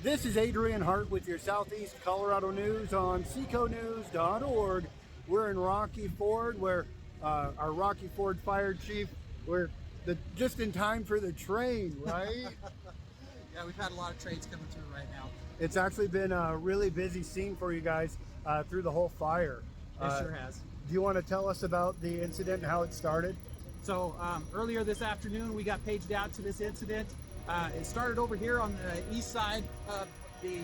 This is Adrian Hart with your Southeast Colorado news on seconews.org. We're in Rocky Ford, where our Rocky Ford Fire Chief, we're just in time for the train, right? Yeah, we've had a lot of trains coming through right now. It's actually been a really busy scene for you guys through the whole fire. It sure has. Do you want to tell us about the incident and how it started? So earlier this afternoon, we got paged out to this incident. It started over here on the east side of the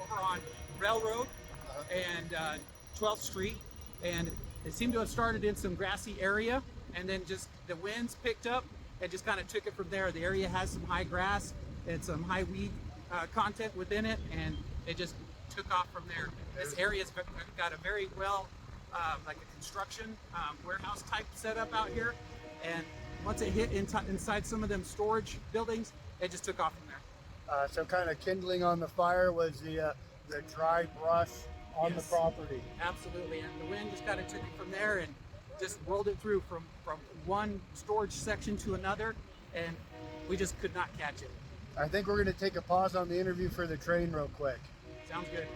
over on Railroad and 12th Street, and it seemed to have started in some grassy area, and then just the winds picked up and just kind of took it from there. The area has some high grass and some high weed content within it, and it just took off from there. This area's got a very well like a construction warehouse type setup out here, and once it hit inside some of them storage buildings, it just took off from there. So kind of kindling on the fire was the dry brush on the property. Absolutely, and the wind just kind of took it from there and just rolled it through from one storage section to another, and we just could not catch it. I think we're going to take a pause on the interview for the train real quick. Sounds good.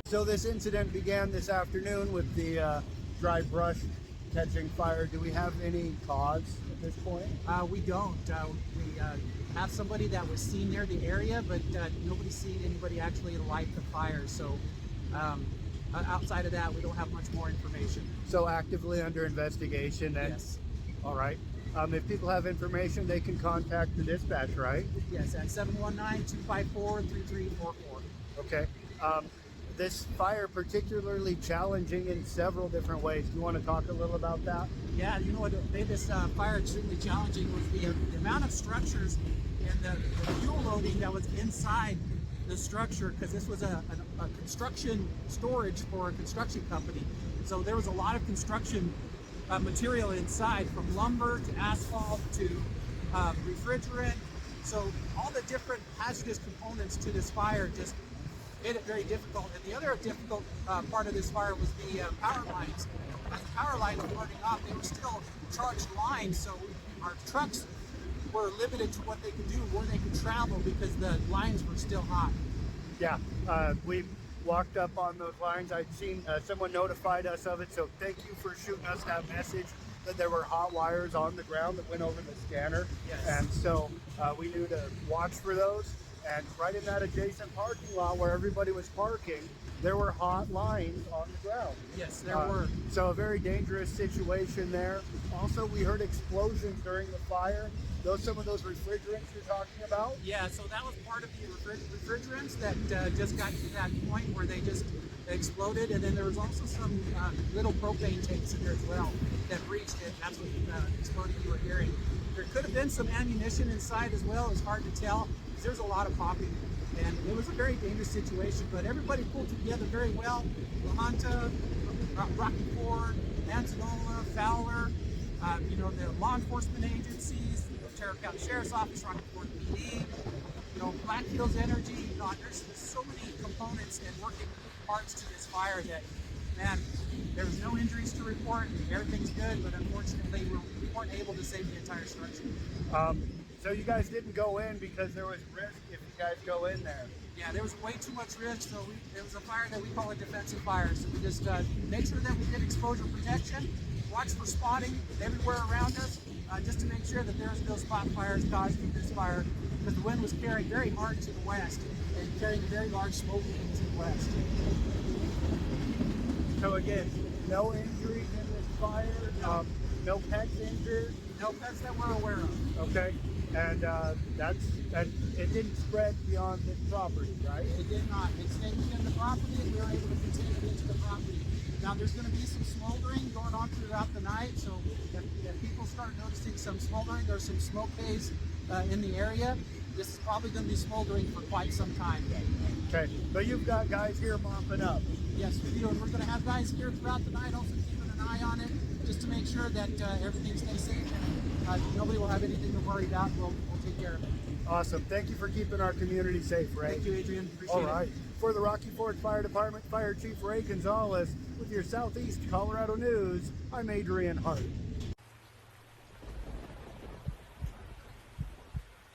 So this incident began this afternoon with the dry brush catching fire. Do we have any cause at this point? We don't. We have somebody that was seen near the area, but nobody's seen anybody actually light the fire. So outside of that, we don't have much more information. So actively under investigation. And, Yes. All right. If people have information, they can contact the dispatch, right? Yes, at 719-254-3344. Okay. This fire particularly challenging in several different ways. Do you want to talk a little about that? Yeah, you know what made this fire extremely challenging was the amount of structures and the fuel loading that was inside the structure, because this was a construction storage for a construction company. So there was a lot of construction material inside, from lumber to asphalt to refrigerant. So all the different hazardous components to this fire just made it very difficult. And the other difficult part of this fire was the power lines. As the power lines were burning off, they were still charged lines, so our trucks were limited to what they could do, where they could travel, because the lines were still hot. Yeah, we walked up on those lines. I'd seen someone notified us of it, so thank you for shooting us that message that there were hot wires on the ground that went over the scanner. Yes. And so we knew to watch for those. And right in that adjacent parking lot where everybody was parking, there were hot lines on the ground. Yes, there were. So a very dangerous situation there. Also, we heard explosions during the fire. Some of those refrigerants you're talking about? Yeah, so that was part of the refrigerants that just got to that point where they just exploded, and then there was also some little propane tanks in there as well that breached it. That's what exploded you were hearing. There could have been some ammunition inside as well. It's hard to tell because there's a lot of popping, and it was a very dangerous situation, but everybody pulled together very well. La Junta, Rocky Ford, Manzanola, Fowler, the law enforcement agencies, the Ontario County Sheriff's Office, Rocky Ford PD, Black Hills Energy. There's so many components and working parts to this fire that, man, there was no injuries to report. Everything's good, but unfortunately, we weren't able to save the entire structure. So you guys didn't go in because there was risk if you guys go in there? Yeah, there was way too much risk, so it was a fire that we call a defensive fire. So we just made sure that we did exposure protection, watch for spotting everywhere around us, just to make sure that there's no spot fires caused from this fire, because the wind was carrying very hard to the west and carrying a very large smoke to the west. So again, no injuries in this fire, no pets injured. No pets that we're aware of. Okay, and it didn't spread beyond this property, right? It did not. It stayed within the property, and we were able to contain it into the property. Now there's going to be some smoldering going on throughout the night, so if people start noticing some smoldering or some smoke haze in the area, this is probably going to be smoldering for quite some time. Okay, but you've got guys here mopping up. Yes, we do, and we're going to have guys here throughout the night also keeping an eye on it, just to make sure that everything stays safe and nobody will have anything to worry about. We'll take care of it. Awesome. Thank you for keeping our community safe, Ray. Thank you, Adrian. Appreciate All right. it. For the Rocky Ford Fire Department, Fire Chief Ray Gonzales with your Southeast Colorado News, I'm Adrian Hart.